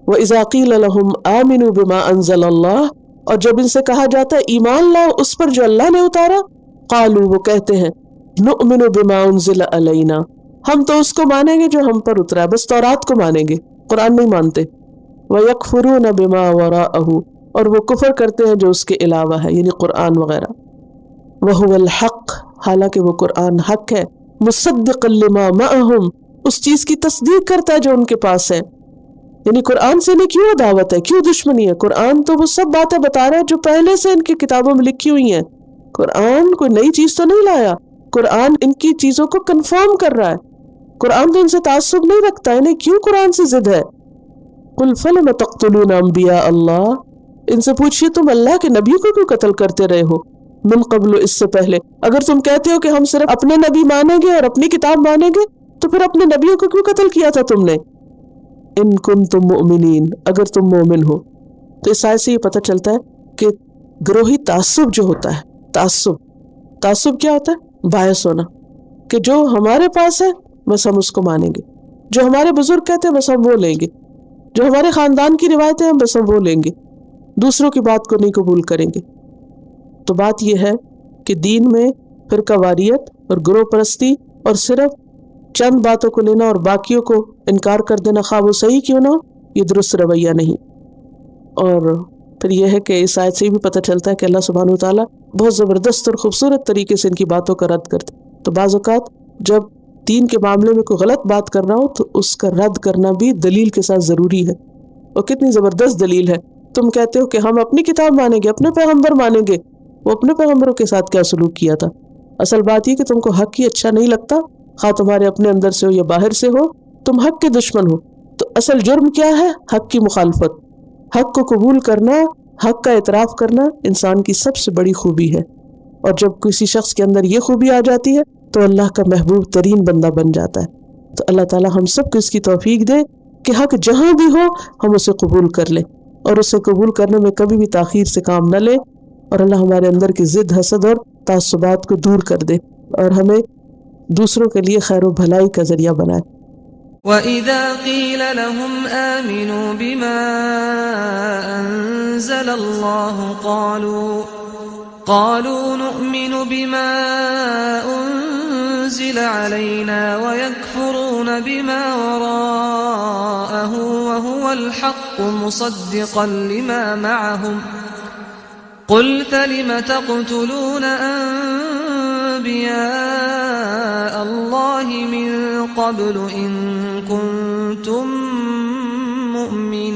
وَإِذَا قِيلَ لَهُمْ آمِنُوا بِمَا أَنزَلَ اللَّهُ، اور جب ان سے کہا جاتا ہے ایمان لاؤ اس پر جو اللہ نے اتارا، قالوا وہ کہتے ہیں نؤمن بما انزل علینا، ہم تو اس کو مانیں گے جو ہم پر اترا ہے، بس تورات کو مانیں گے، قرآن نہیں مانتے۔ وَيَكْفُرُونَ بِمَا وَرَاءَهُ، اور وہ کفر کرتے ہیں جو اس کے علاوہ ہے، یعنی قرآن وغیرہ۔ وَهُوَ الْحَقُّ، حالانکہ وہ قرآن حق ہے، مُصَدِّقًا لِمَا مَعَهُمْ، اس چیز کی تصدیق کرتا ہے جو ان کے پاس ہے۔ یعنی قرآن سے انہیں کیوں عداوت ہے، کیوں دشمنی ہے؟ قرآن تو وہ سب باتیں بتا رہا ہے جو پہلے سے ان کی کتابوں میں لکھی ہوئی ہیں۔ قرآن کوئی نئی چیز تو نہیں لایا، قرآن ان کی چیزوں کو کنفرم کر رہا ہے۔ قرآن تو ان سے تعصب نہیں رکھتا، انہیں کیوں قرآن سے ضد ہے؟ قُلْ فَلِمَ تَقْتُلُونَ أَنْبِيَاءَ اللَّهِ، ان سے پوچھئے تم اللہ کے نبی کو کیوں قتل کرتے رہے ہو؟ من قبل، اس سے پہلے۔ اگر تم کہتے ہو کہ ہم صرف اپنے نبی مانیں گے اور اپنی کتاب مانیں گے تو پھر اپنے نبیوں کو کیوں قتل کیا تھا تم نے؟ ان کنتم مؤمنین، اگر تم مومن ہو۔ تو اس آیت سے یہ پتہ چلتا ہے کہ گروہی تعصب جو ہوتا ہے، تعصب کیا ہوتا ہے؟ باعث ہونا، کہ جو ہمارے پاس ہے بس ہم اس کو مانیں گے، جو ہمارے بزرگ کہتے ہیں بس ہم وہ لیں گے، جو ہمارے خاندان کی روایتیں ہیں بس ہم وہ لیں گے، دوسروں کی بات کو نہیں قبول کریں گے۔ تو بات یہ ہے کہ دین میں فرقہ واریت اور گروہ پرستی اور صرف چند باتوں کو لینا اور باقیوں کو انکار کر دینا، خواہ وہ صحیح کیوں نہ ہو، یہ درست رویہ نہیں۔ اور پھر یہ ہے کہ اس آیت سے بھی پتہ چلتا ہے کہ اللہ سبحانہ وتعالیٰ بہت زبردست اور خوبصورت طریقے سے ان کی باتوں کا رد کرتے۔ تو بعض اوقات جب دین کے معاملے میں کوئی غلط بات کر رہا ہو تو اس کا رد کرنا بھی دلیل کے ساتھ ضروری ہے، اور کتنی زبردست دلیل ہے۔ تم کہتے ہو کہ ہم اپنی کتاب مانیں گے، اپنے پیغمبر مانیں گے، وہ اپنے پیغمبروں کے ساتھ کیا سلوک کیا تھا؟ اصل بات یہ کہ تم کو حق ہی اچھا نہیں لگتا، خواہ تمہارے اپنے اندر سے ہو یا باہر سے ہو، تم حق کے دشمن ہو۔ تو اصل جرم کیا ہے؟ حق کی مخالفت۔ حق کو قبول کرنا، حق کا اعتراف کرنا انسان کی سب سے بڑی خوبی ہے، اور جب کسی شخص کے اندر یہ خوبی آ جاتی ہے تو اللہ کا محبوب ترین بندہ بن جاتا ہے۔ تو اللہ تعالی ہم سب کو اس کی توفیق دے کہ حق جہاں بھی ہو ہم اسے قبول کر لیں، اور اسے قبول کرنے میں کبھی بھی تاخیر سے کام نہ لیں، اور اللہ ہمارے اندر کی ضد، حسد اور تعصبات کو دور کر دے اور ہمیں دوسروں کے لیے خیر و بھلائی کا ذریعہ بنائے۔ وَإِذَا قِيلَ لَهُمْ آمِنُوا بِمَا أَنزَلَ اللَّهُ قَالُوا نُؤْمِنُ بِمَا أُنزِلَ عَلَيْنَا وَيَكْفُرُونَ بِمَا وَرَاءَهُ وَهُوَ الْحَقُّ مُصَدِّقًا لِمَا مَعَهُمْ قُلْ فَلِمَ تَقْتُلُونَ أَنْبِيَاءَ اللَّهِ مِنْ قَبْلُ إِن كُنتُم مُّؤْمِنِينَ۔